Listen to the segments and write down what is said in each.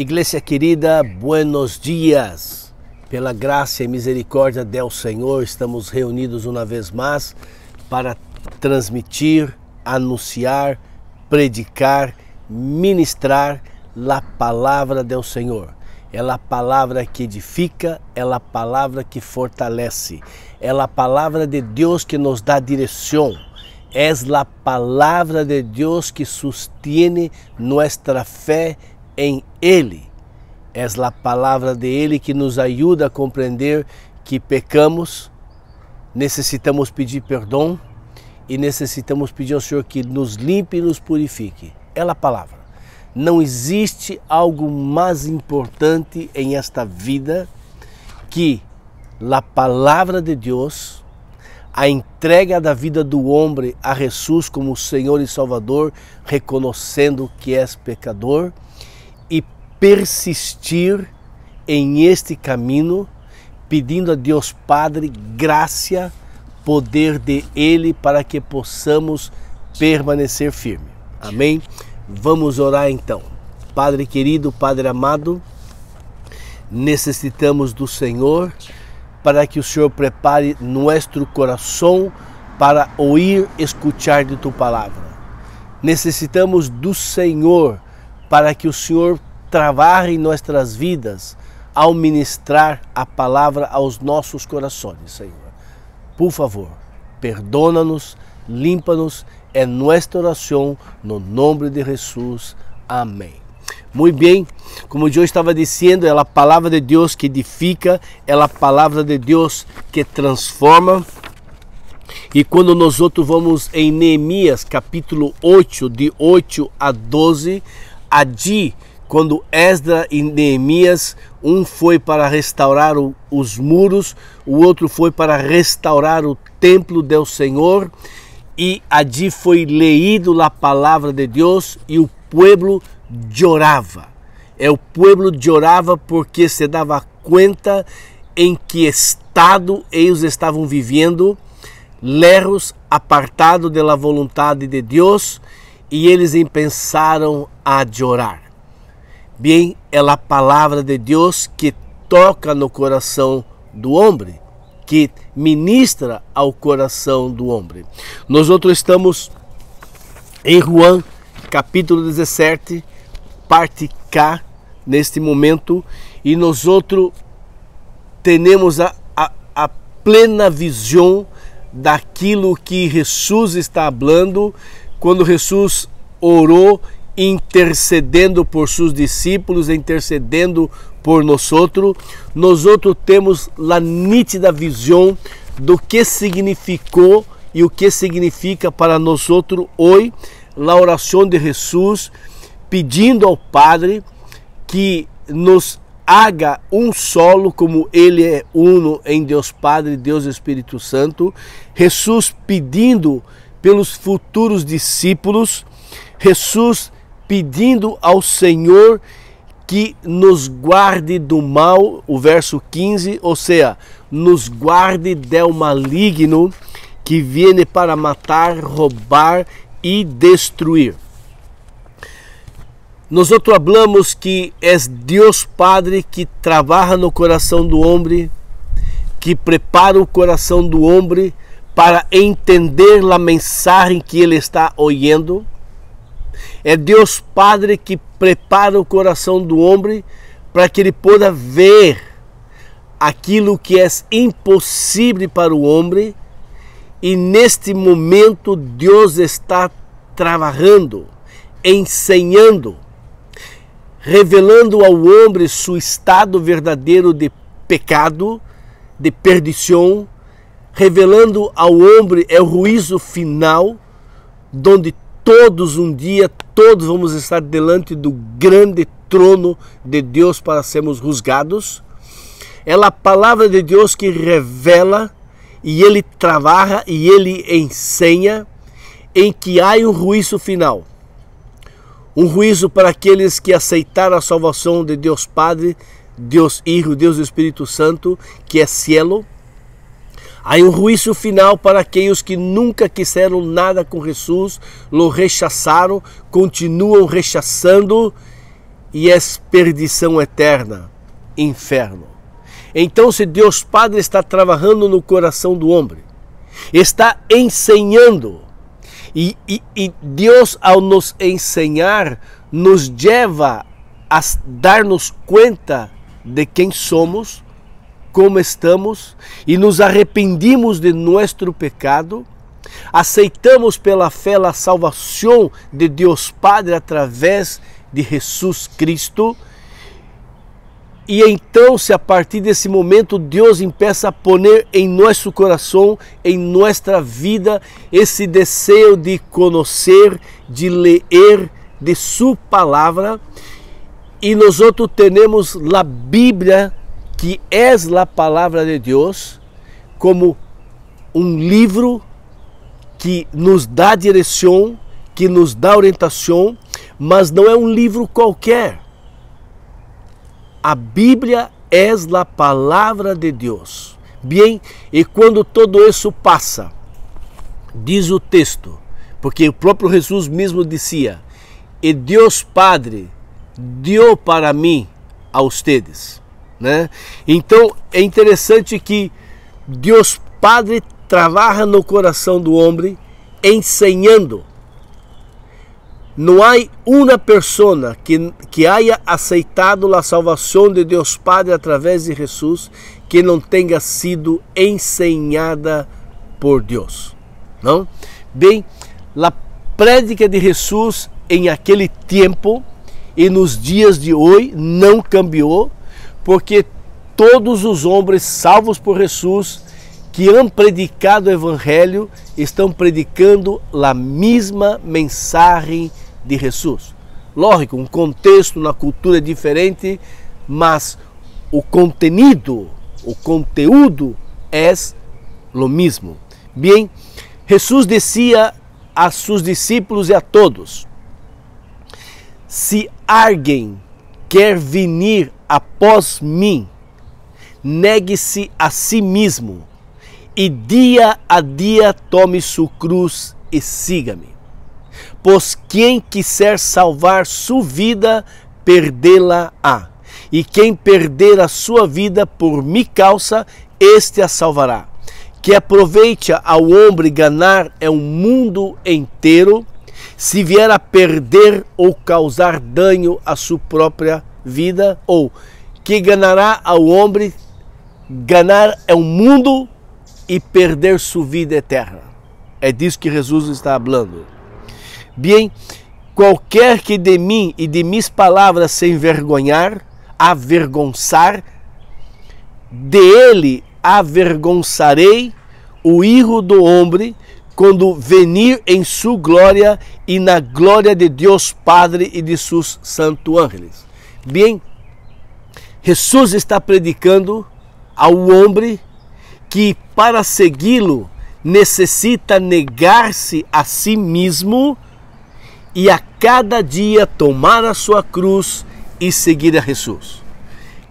Igreja querida, buenos dias. Pela graça e misericórdia do Senhor, estamos reunidos uma vez mais para transmitir, anunciar, predicar, ministrar a palavra do Senhor. É a palavra que edifica, é a palavra que fortalece, é a palavra de Deus que nos dá direção. É a palavra de Deus que sostiene nossa fé em Ele. É a palavra de Ele que nos ajuda a compreender que pecamos, necessitamos pedir perdão e necessitamos pedir ao Senhor que nos limpe e nos purifique. É a palavra. Não existe algo mais importante em esta vida que a palavra de Deus, a entrega da vida do homem a Jesus como Senhor e Salvador, reconhecendo que és pecador, e persistir em este caminho, pedindo a Deus Padre graça, poder de Ele para que possamos permanecer firme. Amém? Vamos orar então. Padre querido, Padre amado, necessitamos do Senhor para que o Senhor prepare nosso coração para ouvir, escuchar de tu palavra. Necessitamos do Senhor para que o Senhor trabalhe em nossas vidas ao ministrar a palavra aos nossos corações, Senhor. Por favor, perdona-nos, limpa-nos, é nossa oração no nome de Jesus. Amém. Muito bem, como eu estava dizendo, é a palavra de Deus que edifica, é a palavra de Deus que transforma. E quando nós vamos em Neemias capítulo 8, de 8 a 12, allí, quando Esdras e Neemias, um foi para restaurar os muros, o outro foi para restaurar o templo do Senhor, e allí foi leído a palavra de Deus e o povo chorava. O povo chorava porque se dava conta em que estado eles estavam vivendo, lejos, apartados da vontade de Deus, e eles pensaram a chorar. Bem, é a palavra de Deus que toca no coração do homem, que ministra ao coração do homem. Nós estamos em João, capítulo 17, parte K, neste momento, e nós temos a plena visão daquilo que Jesus está falando quando Jesus orou, intercedendo por seus discípulos, intercedendo por nós temos a nítida visão do que significou e o que significa para nós hoje a oração de Jesus, pedindo ao Padre que nos haga um solo, como Ele é uno em Deus Padre, Deus Espírito Santo. Jesus pedindo pelos futuros discípulos, Jesus pedindo ao Senhor que nos guarde do mal, o verso 15, ou seja, nos guarde do maligno que viene para matar, roubar e destruir. Nós falamos que é Deus Padre que trabalha no coração do homem, que prepara o coração do homem para entender a mensagem que ele está ouvindo. É Deus Padre que prepara o coração do homem para que ele possa ver aquilo que é impossível para o homem. E neste momento Deus está trabalhando, ensinando, revelando ao homem seu estado verdadeiro de pecado, de perdição, revelando ao homem o juízo final, onde todos um dia, todos vamos estar delante do grande trono de Deus para sermos julgados. É a palavra de Deus que revela e Ele trabalha e Ele ensina em que há um juízo final. Um juízo para aqueles que aceitaram a salvação de Deus Padre, Deus Hijo, Deus Espírito Santo, que é cielo. Há um juízo final para aqueles que nunca quiseram nada com Jesus, lo rechaçaram, continuam rechaçando e é perdição eterna, inferno. Então, se Deus Padre está trabalhando no coração do homem, está ensinando, e Deus, ao nos ensinar, nos leva a dar-nos conta de quem somos, como estamos, e nos arrependimos de nosso pecado, aceitamos pela fé a salvação de Deus Padre através de Jesus Cristo. E então, se a partir desse momento Deus empieza a poner em nosso coração, em nossa vida, esse desejo de conhecer, de ler, de sua palavra, e nós temos a Bíblia, que é a palavra de Deus, como um livro que nos dá direção, que nos dá orientação, mas não é um livro qualquer. A Bíblia é a palavra de Deus. Bem, e quando todo isso passa, diz o texto, porque o próprio Jesus mesmo dizia: e Deus Padre deu para mim a ustedes, né? Então é interessante que Deus Padre trabalha no coração do homem, ensinando. Não há uma pessoa que haya aceitado a salvação de Deus Padre através de Jesus que não tenha sido ensinada por Deus. Não? Bem, a prédica de Jesus em aquele tempo e nos dias de hoje não cambiou, porque todos os homens salvos por Jesus que han predicado o Evangelho estão predicando a mesma mensagem de Jesus. Lógico, um contexto, uma cultura diferente, mas o conteúdo é o mesmo. Bem, Jesus dizia a seus discípulos e a todos: se alguém quer vir após mim, negue-se a si mesmo e dia a dia tome sua cruz e siga-me. Pois quem quiser salvar sua vida, perdê-la-á. E quem perder a sua vida por minha causa, este a salvará. Que aproveite ao homem ganhar o mundo inteiro, se vier a perder ou causar dano à sua própria vida, ou que ganhará ao homem ganhar o mundo e perder sua vida eterna. É disso que Jesus está falando. Bem, qualquer que de mim e de minhas palavras se envergonhar, avergonçar, de ele avergonçarei o Filho do Homem, quando venir em sua glória e na glória de Deus Padre e de seus santos ángeles. Bem, Jesus está predicando ao homem que para segui-lo necessita negar-se a si mesmo e a cada dia tomar a sua cruz e seguir a Jesus.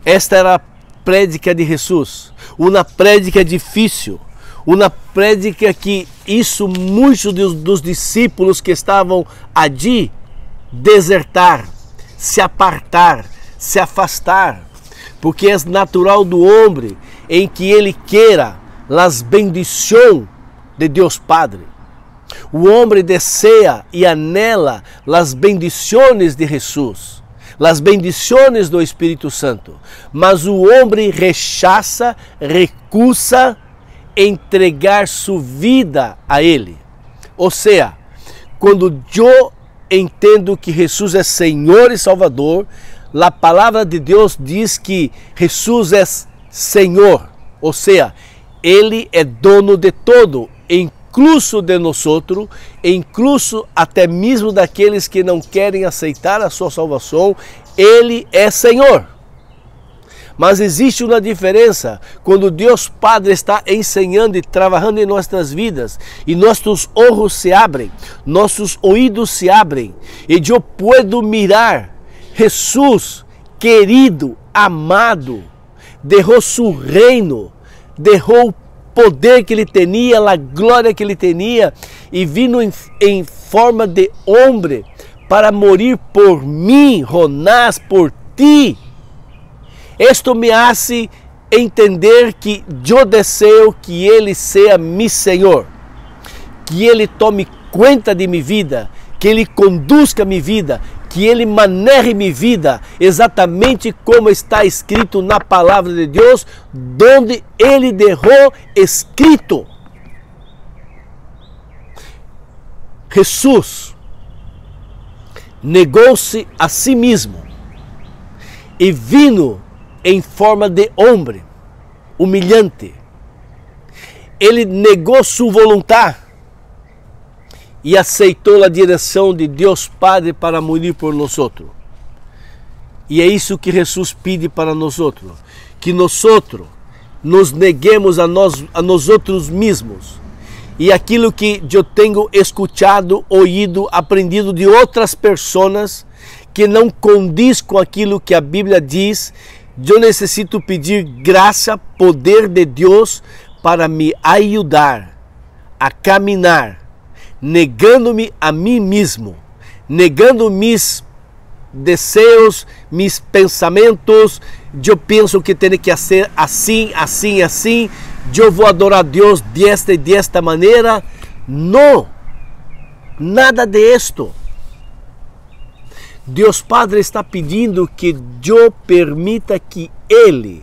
Esta era a prédica de Jesus, uma prédica difícil, uma prédica que isso muitos dos discípulos que estavam ali desertar, se apartar, se afastar, porque é natural do homem em que ele queira as bendições de Deus Padre. O homem deseja e anela as bendições de Jesus, as bendições do Espírito Santo, mas o homem rechaça, recusa entregar sua vida a Ele. Ou seja, quando eu entendo que Jesus é Senhor e Salvador, a palavra de Deus diz que Jesus é Senhor, ou seja, Ele é dono de todo, incluso de nós, incluso até mesmo daqueles que não querem aceitar a sua salvação. Ele é Senhor. Mas existe uma diferença quando Deus Padre está ensinando e trabalhando em nossas vidas e nossos olhos se abrem, nossos ouvidos se abrem e eu puedo mirar Jesus, querido, amado, deixou seu reino, deixou o poder que ele tinha, a glória que ele tinha, e vindo em forma de homem para morir por mim, Jonás, por ti. Esto me hace entender que eu desejo que Ele seja meu Senhor, que Ele tome conta de minha vida, que Ele conduzca minha vida, que Ele maneje minha vida exatamente como está escrito na palavra de Deus, donde Ele deixou escrito. Jesus negou-se a si mesmo e vino em forma de homem, humilhante. Ele negou sua vontade e aceitou a direção de Deus Padre para morrer por nós. E é isso que Jesus pede para nós, que nós nos neguemos a nós outros mesmos. E aquilo que eu tenho escutado, ouído, aprendido de outras pessoas que não condiz com aquilo que a Bíblia diz, eu necessito pedir graça, poder de Deus para me ajudar a caminhar, negando-me a mim mesmo, negando meus desejos, meus pensamentos. Eu penso que tem que ser assim, assim, assim. Eu vou adorar a Deus desta maneira. Não, nada de esto. Deus Padre está pedindo que eu permita que Ele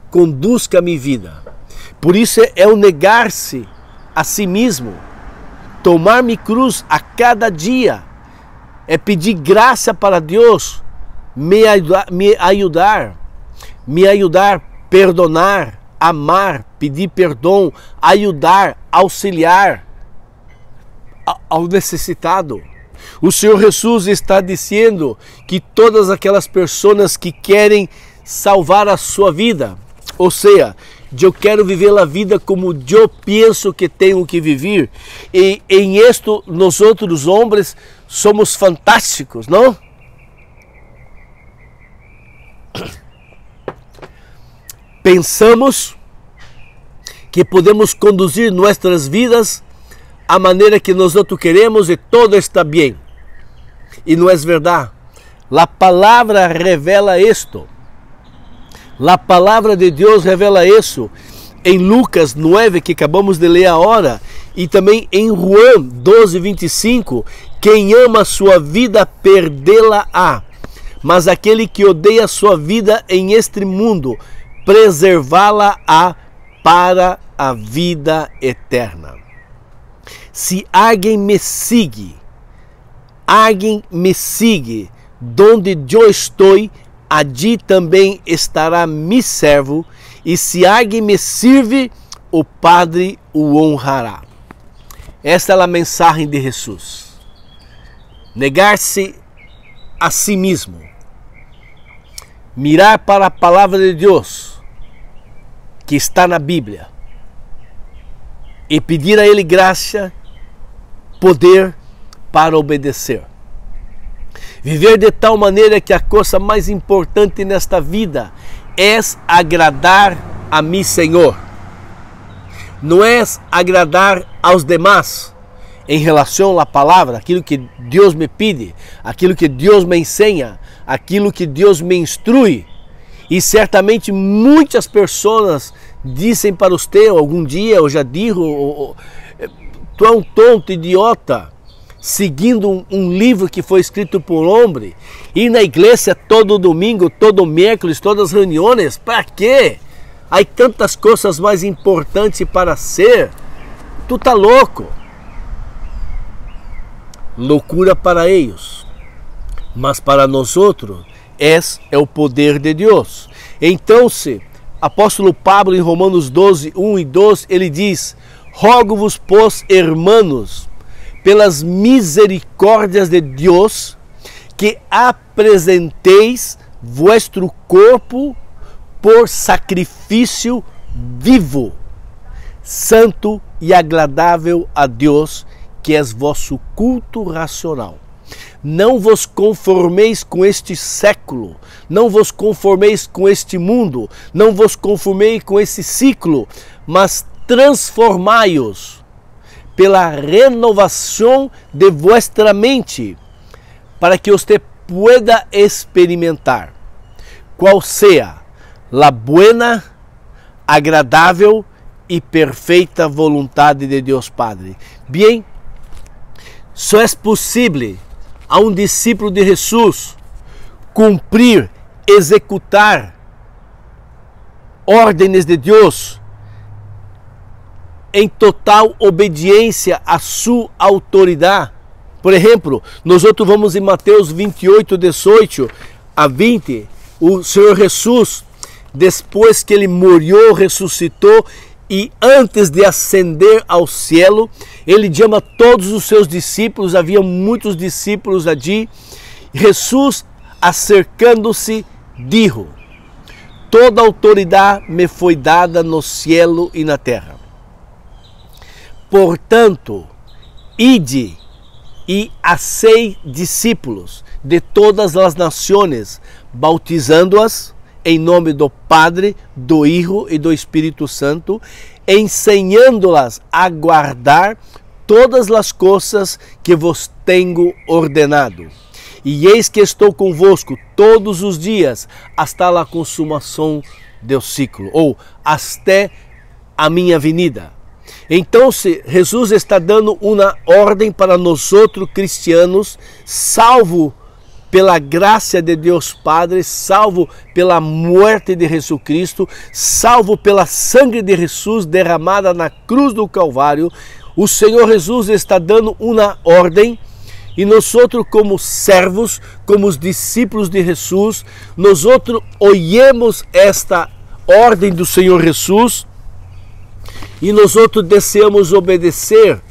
conduzca a minha vida. Por isso é o negar-se a si mesmo, tomar minha cruz a cada dia, é pedir graça para Deus me ajudar, perdonar, amar, pedir perdão, ajudar, auxiliar ao necessitado. O Senhor Jesus está dizendo que todas aquelas pessoas que querem salvar a sua vida, ou seja, eu quero viver a vida como eu penso que tenho que viver, e em isto nós outros homens somos fantásticos, não? Pensamos que podemos conduzir nossas vidas a maneira que nós queremos e todo está bem. E não é verdade. A palavra revela isto. A palavra de Deus revela isso em Lucas 9, que acabamos de ler agora, e também em João 12, 25. Quem ama a sua vida, perdê-la-á. Mas aquele que odeia a sua vida em este mundo, preservá-la-á para a vida eterna. Se alguém me sigue, donde eu estou, allí também estará mi servo, e se alguém me serve, o Padre o honrará. Esta é a mensagem de Jesus. Negar-se a si mesmo, mirar para a palavra de Deus, que está na Bíblia, e pedir a Ele graça, poder para obedecer. Viver de tal maneira que a coisa mais importante nesta vida é agradar a mim, Senhor. Não é agradar aos demais em relação à palavra, aquilo que Deus me pede, aquilo que Deus me ensina, aquilo que Deus me instrui. E certamente muitas pessoas dizem para você, algum dia eu já digo, tu é um tonto, idiota, seguindo um livro que foi escrito por homem, ir na igreja todo domingo, todo miércoles, todas as reuniões, para quê? Há tantas coisas mais importantes para ser. Tu tá louco. Loucura para eles, mas para nós outros é o poder de Deus. Então, apóstolo Pablo em Romanos 12, 1 e 2, ele diz: rogo-vos, pois, hermanos, pelas misericórdias de Deus, que apresenteis vosso corpo por sacrifício vivo, santo e agradável a Deus, que é vosso culto racional. Não vos conformeis com este século, não vos conformeis com este mundo, não vos conformeis com esse ciclo, mas transformai-os pela renovação de vossa mente, para que você pueda experimentar qual seja a buena, agradável e perfeita vontade de Deus Padre. Bem, só é possível a um discípulo de Jesus cumprir, executar ordens de Deus em total obediência à sua autoridade. Por exemplo, nós vamos em Mateus 28, 18 a 20, o Senhor Jesus, depois que ele morreu, ressuscitou e antes de ascender ao cielo, ele chama todos os seus discípulos, havia muitos discípulos ali. Jesus, acercando-se, disse: toda autoridade me foi dada no cielo e na terra. Portanto, ide e hacei discípulos de todas as nações, bautizando-as em nome do Padre, do Hijo e do Espírito Santo, ensinando-las a guardar todas as coisas que vos tenho ordenado. E eis que estou convosco todos os dias, hasta a consumação do ciclo, ou até a minha venida. Então, Jesus está dando uma ordem para nós outros cristianos, salvo pela graça de Deus Padre, salvo pela morte de Jesus Cristo, salvo pela sangue de Jesus derramada na cruz do Calvário. O Senhor Jesus está dando uma ordem e nós outros, como servos, como os discípulos de Jesus, nós outros ouvimos esta ordem do Senhor Jesus e nós outros desejamos obedecer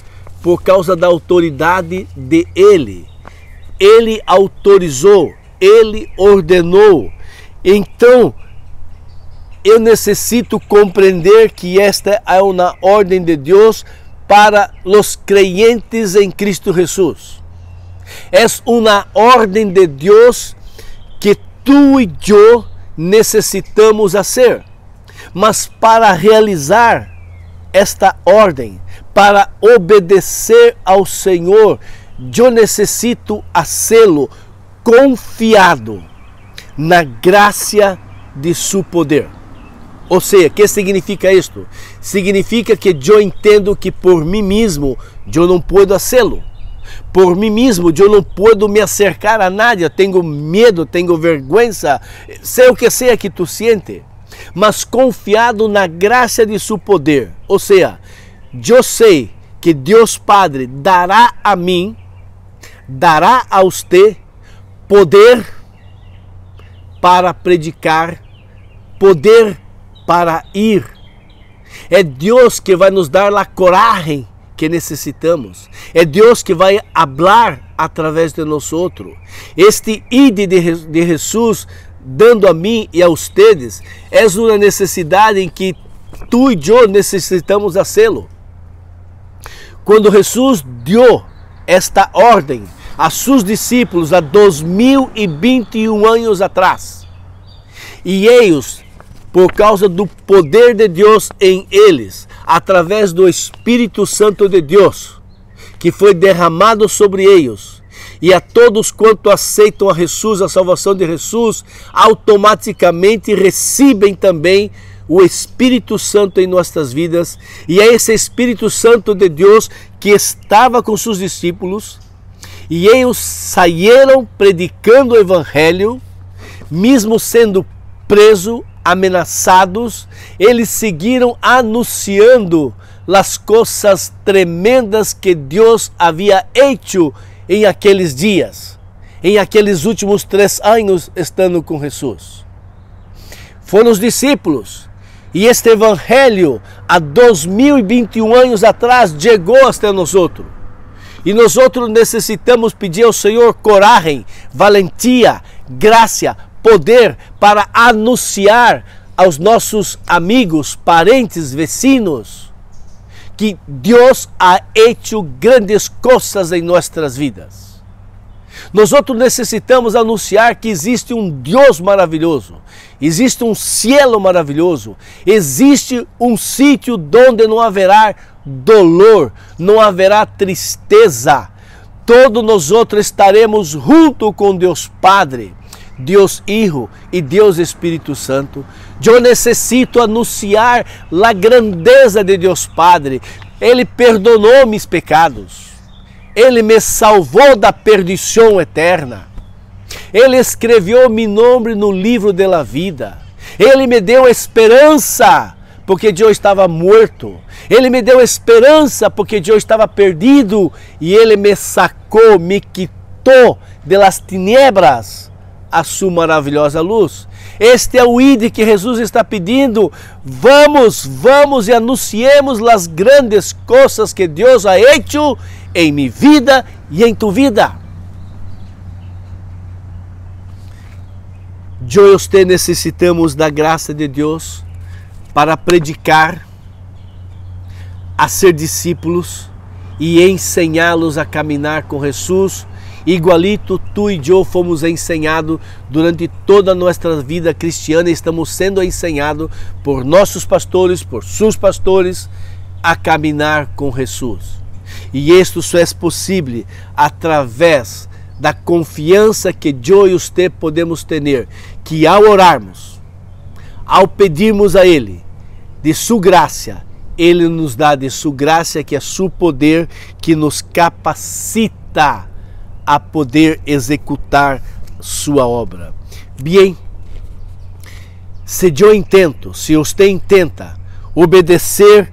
por causa da autoridade de Ele. Ele autorizou, Ele ordenou. Então, eu necessito compreender que esta é uma ordem de Deus para os creyentes em Cristo Jesus. É uma ordem de Deus que tu e eu necessitamos fazer. Mas para realizar esta ordem, para obedecer ao Senhor, eu necessito fazê-lo confiado na graça de seu poder. Ou seja, o que significa isto? Significa que eu entendo que por mim mesmo eu não posso fazê-lo. Por mim mesmo eu não posso me acercar a nadie, eu tenho medo, tenho vergonha, sei o que seja que tu siente, mas confiado na graça de seu poder. Ou seja, eu sei que Deus Padre dará a mim, dará a você poder para predicar, poder para ir. É Deus que vai nos dar a coragem que necessitamos. É Deus que vai falar através de nós outros. Este ide de Jesus dando a mim e a ustedes é uma necessidade em que tu e eu necessitamos fazê-lo. Quando Jesus deu esta ordem a seus discípulos há 2021 anos atrás, e eles, por causa do poder de Deus em eles, através do Espírito Santo de Deus, que foi derramado sobre eles, e a todos quanto aceitam a Jesus, a salvação de Jesus, automaticamente recebem também o Espírito Santo em nossas vidas. E é esse Espírito Santo de Deus que estava com seus discípulos, e eles saíram predicando o Evangelho, mesmo sendo presos, ameaçados, eles seguiram anunciando as coisas tremendas que Deus havia feito em aqueles dias, em aqueles últimos 3 anos estando com Jesus. Foram os discípulos, e este Evangelho, há 2021 anos atrás, chegou até nós outros. E nós outros necessitamos pedir ao Senhor coragem, valentia, graça, poder para anunciar aos nossos amigos, parentes, vecinos, que Deus ha hecho grandes coisas em nossas vidas. Nós outros necessitamos anunciar que existe um Deus maravilhoso, existe um cielo maravilhoso, existe um sítio onde não haverá dolor, não haverá tristeza, todos nós outros estaremos junto com Deus Padre, Deus Hijo e Deus Espírito Santo. Eu necessito anunciar a grandeza de Deus Padre. Ele perdonou meus pecados. Ele me salvou da perdição eterna. Ele escreveu meu nome no livro da vida. Ele me deu esperança porque eu estava morto. Ele me deu esperança porque eu estava perdido. E Ele me sacou, me quitou de las tiniebras a sua maravilhosa luz. Este é o ID que Jesus está pedindo. Vamos e anunciemos as grandes coisas que Deus ha hecho em minha vida e em tu vida. Eu e você necessitamos da graça de Deus para predicar, a ser discípulos e ensiná-los a caminhar com Jesus, igualito tu e eu fomos ensinados durante toda a nossa vida cristiana. Estamos sendo ensinados por nossos pastores, por seus pastores, a caminhar com Jesus. E isto só é possível através da confiança que eu e você podemos ter, que ao orarmos, ao pedirmos a Ele de sua graça, Ele nos dá de sua graça, que é seu poder, que nos capacita a poder executar sua obra. Bem, se eu intento, se você intenta obedecer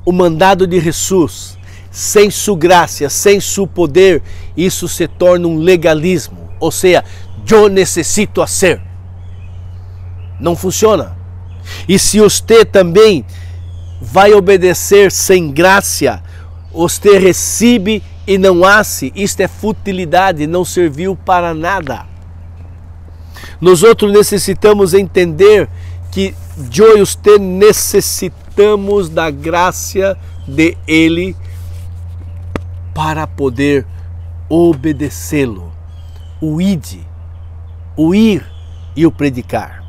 o mandado de Jesus, sem sua graça, sem seu poder, isso se torna um legalismo. Ou seja, eu necessito fazer. Não funciona. E se você também vai obedecer sem graça, você recebe e não hace, isto é futilidade, não serviu para nada. Nós outros necessitamos entender que eu e você necessitamos da graça de Ele para poder obedecê-lo, o ir e o predicar.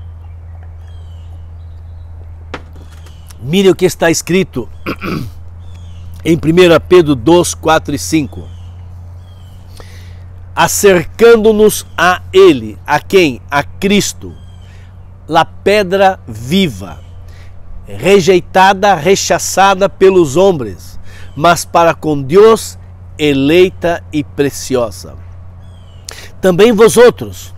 Mire o que está escrito em 1 Pedro 2, 4 e 5. Acercando-nos a Ele, a quem? A Cristo, la pedra viva, rejeitada, rechaçada pelos homens, mas para com Deus eleita e preciosa. Também vosotros,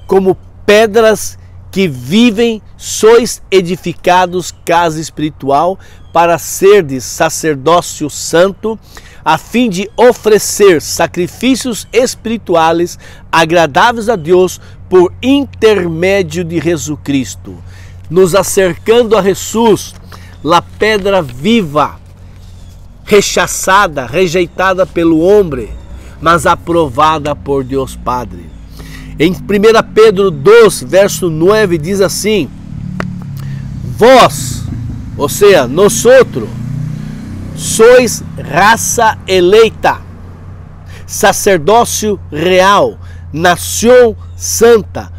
como pedras que vivem, sois edificados casa espiritual para serdes sacerdócio santo, a fim de oferecer sacrifícios espirituais agradáveis a Deus por intermédio de Jesus Cristo, nos acercando a Jesus, la pedra viva, rechaçada, rejeitada pelo homem, mas aprovada por Deus Padre. Em 1 Pedro 2, verso 9, diz assim: vós, ou seja, nosotros, sois raça eleita, sacerdócio real, nação santa,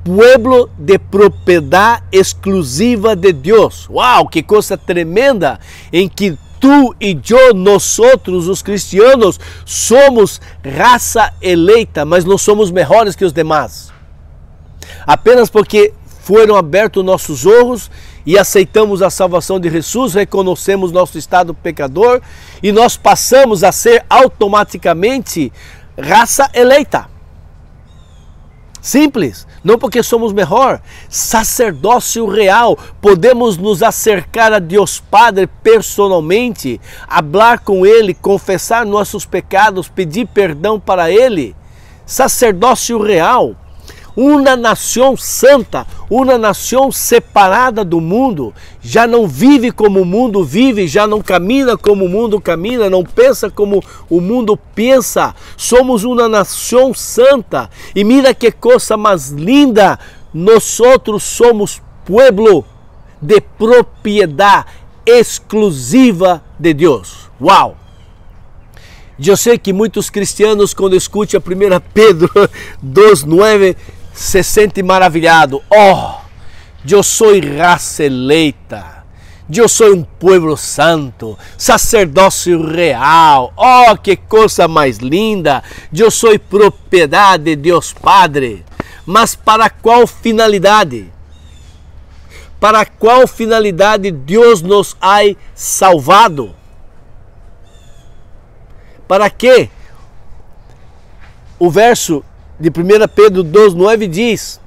pueblo de propriedade exclusiva de Deus. Uau, que coisa tremenda, em que tu e eu, nós outros, os cristianos, somos raça eleita, mas não somos melhores que os demais. Apenas porque foram abertos nossos olhos e aceitamos a salvação de Jesus, reconhecemos nosso estado pecador e nós passamos a ser automaticamente raça eleita. Simples, não porque somos melhor, sacerdócio real, podemos nos acercar a Deus Padre personalmente, falar com Ele, confessar nossos pecados, pedir perdão para Ele, sacerdócio real, uma nação santa, uma nação separada do mundo, já não vive como o mundo vive, já não camina como o mundo camina, não pensa como o mundo pensa. Somos uma nação santa e mira que coisa mais linda, nós outros somos pueblo de propriedade exclusiva de Deus. Uau! Eu sei que muitos cristianos, quando escutam a 1 Pedro 2,9, se sente maravilhado. Oh, eu sou raça eleita, Eu sou um povo santo, sacerdócio real. Oh, que coisa mais linda! Eu sou propriedade de Deus Padre. Mas para qual finalidade? Para qual finalidade Deus nos ha salvado? Para quê? O verso de 1 Pedro 2,9 diz: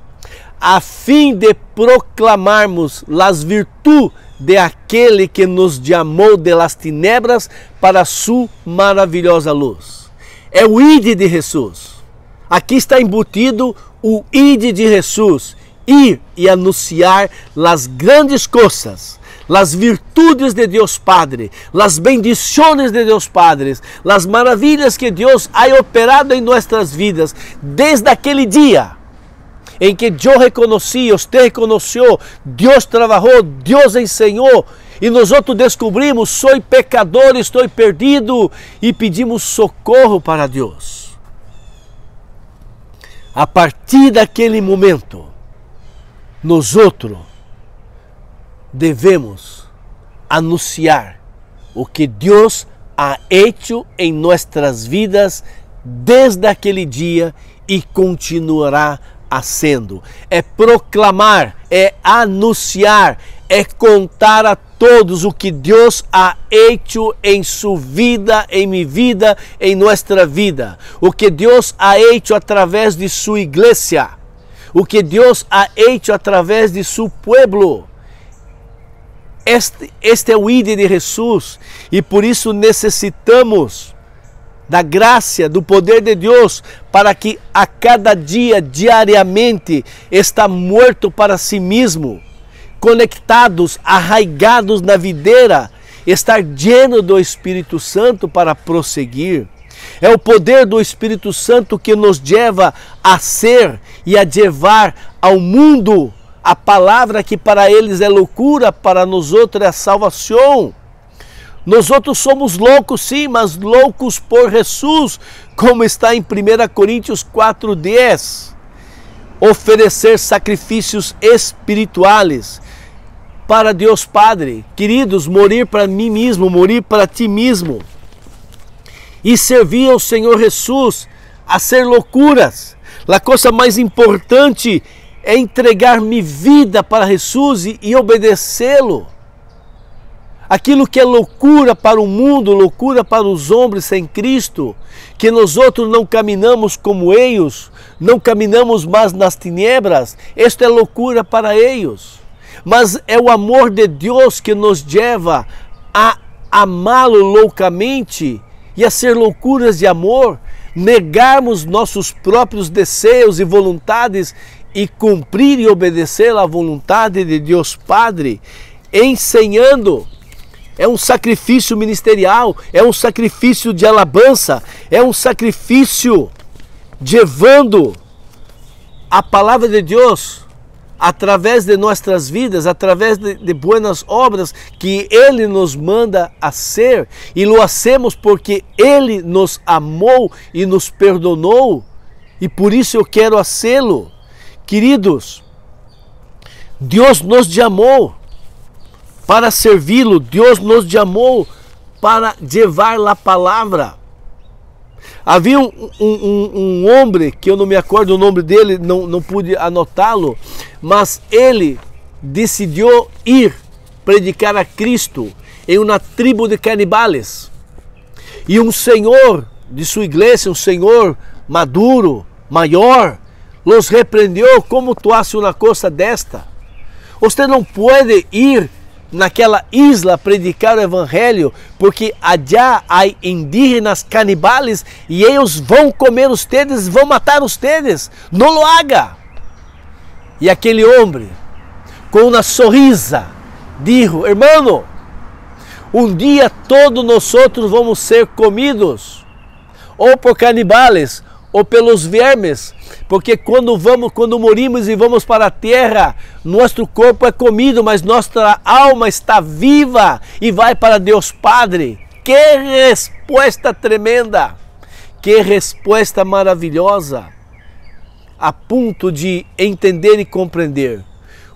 a fim de proclamarmos as virtudes de aquele que nos chamou de las tinieblas para sua maravilhosa luz. É o ide de Jesus. Aqui está embutido o ide de Jesus. Ir e anunciar as grandes coisas, as virtudes de Deus Padre, as bendições de Deus Padre, as maravilhas que Deus ha operado em nossas vidas desde aquele dia em que eu reconheci, você reconheceu, Deus trabalhou, Deus ensinou e nós outros descobrimos: sou pecador, estou perdido, e pedimos socorro para Deus. A partir daquele momento, nós outros devemos anunciar o que Deus ha hecho em nossas vidas desde aquele dia e continuará sendo. É proclamar, é anunciar, é contar a todos o que Deus ha hecho em sua vida, em minha vida, em nossa vida. O que Deus ha hecho através de sua igreja. O que Deus ha hecho através de seu pueblo. Este é o ide de Jesus e por isso necessitamos da graça, do poder de Deus para que a cada dia, diariamente, está morto para si mesmo, conectados, arraigados na videira, estar lleno do Espírito Santo para prosseguir. É o poder do Espírito Santo que nos leva a ser e a levar ao mundo a palavra que para eles é loucura, para nós outros é salvação. Nós outros somos loucos sim, mas loucos por Jesus, como está em 1 Coríntios 4:10. Oferecer sacrifícios espirituais para Deus Padre. Queridos, morir para mim mesmo, morir para ti mesmo. E servir ao Senhor Jesus a ser loucuras. A coisa mais importante é entregar minha vida para Jesus e obedecê-lo. Aquilo que é loucura para o mundo, loucura para os homens sem Cristo, que nós outros não caminhamos como eles, não caminhamos mais nas tinieblas, isto é loucura para eles. Mas é o amor de Deus que nos leva a amá-lo loucamente e a ser loucuras de amor, negarmos nossos próprios desejos e vontades e cumprir e obedecer à vontade de Deus Padre, ensinando. É um sacrifício ministerial, é um sacrifício de alabança, é um sacrifício levando a palavra de Deus através de nossas vidas, através de buenas obras que Ele nos manda a ser, e lo hacemos porque Ele nos amou e nos perdonou, e por isso eu quero hacê-lo. Queridos, Deus nos chamou para servi-lo, Deus nos chamou para levar a palavra. Havia um homem, que eu não me acordo o nome dele, não pude anotá-lo, mas ele decidiu ir predicar a Cristo em uma tribo de canibales. E um senhor de sua igreja, um senhor maduro, maior, los repreendeu: como tu haces uma coisa desta? Você não pode ir naquela isla predicar o evangelho, porque allá há indígenas canibales e eles vão comer ustedes, vão matar ustedes. Não lo haga. E aquele homem, com uma sorrisa, dijo: hermano, um dia todos nós outros vamos ser comidos, ou por canibales, ou pelos vermes, porque quando morimos e vamos para a terra, nosso corpo é comido, mas nossa alma está viva e vai para Deus Padre. Que resposta tremenda! Que resposta maravilhosa! A ponto de entender e compreender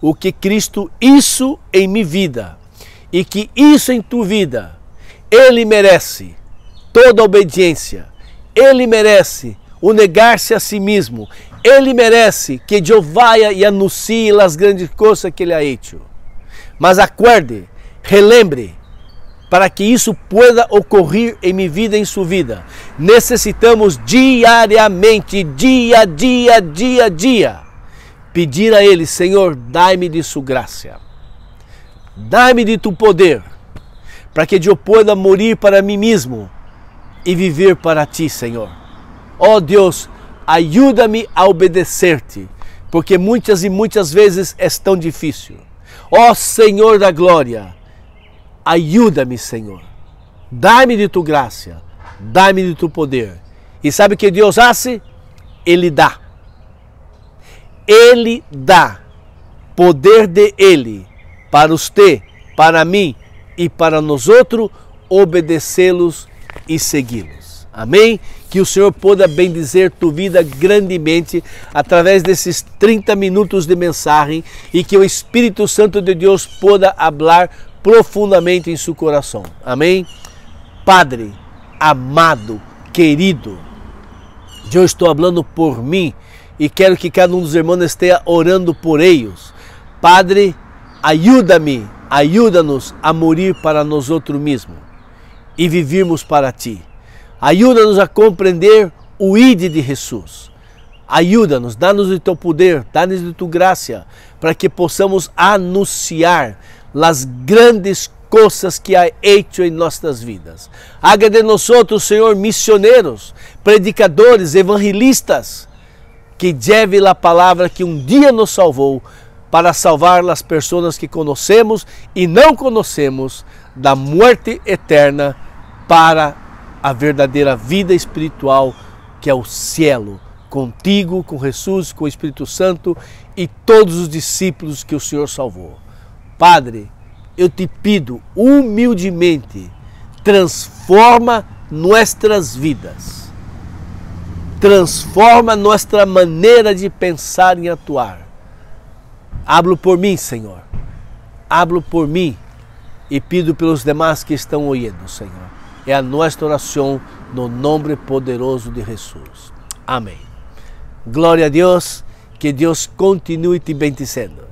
o que Cristo hizo em minha vida e que isso em tua vida, Ele merece toda a obediência, Ele merece o negar-se a si mesmo, Ele merece que eu vá e anuncie as grandes coisas que Ele ha hecho. Mas acuerde, relembre, para que isso pueda ocorrer em minha vida e em sua vida, necessitamos diariamente, dia a dia, pedir a Ele: Senhor, dai-me de sua graça, dai-me de tu poder, para que eu pueda morrer para mim mesmo e viver para ti, Senhor. Oh Deus, ajuda-me a obedecer-te, porque muitas e muitas vezes é tão difícil. Oh Senhor da glória, ajuda-me, Senhor. Dá-me de tu graça, dá-me de tu poder. E sabe o que Deus faz? Ele dá. Ele dá poder de Ele para você, para mim e para nós outros obedecê-los e segui-los. Amém? Que o Senhor possa bendizer tua vida grandemente através desses 30 minutos de mensagem e que o Espírito Santo de Deus possa falar profundamente em seu coração. Amém? Padre, amado, querido, eu estou falando por mim e quero que cada um dos irmãos esteja orando por eles. Padre, ajuda-me, ajuda-nos a morrer para nós outros mesmos e vivermos para ti. Ajuda-nos a compreender o ID de Jesus. Ajuda-nos, dá-nos o teu poder, dá-nos a tua graça, para que possamos anunciar as grandes coisas que há hecho em nossas vidas. Haga de nós, Senhor, missioneiros, predicadores, evangelistas, que leve a palavra que um dia nos salvou, para salvar as pessoas que conhecemos e não conhecemos da morte eterna para a verdadeira vida espiritual, que é o cielo, contigo, com Jesus, com o Espírito Santo e todos os discípulos que o Senhor salvou. Padre, eu te pido humildemente, transforma nossas vidas, transforma nossa maneira de pensar e atuar. Hablo por mim, Senhor, hablo por mim e pido pelos demais que estão ouvindo, Senhor. É a nossa oração no nome poderoso de Jesus. Amém. Glória a Deus, que Deus continue te bendizendo.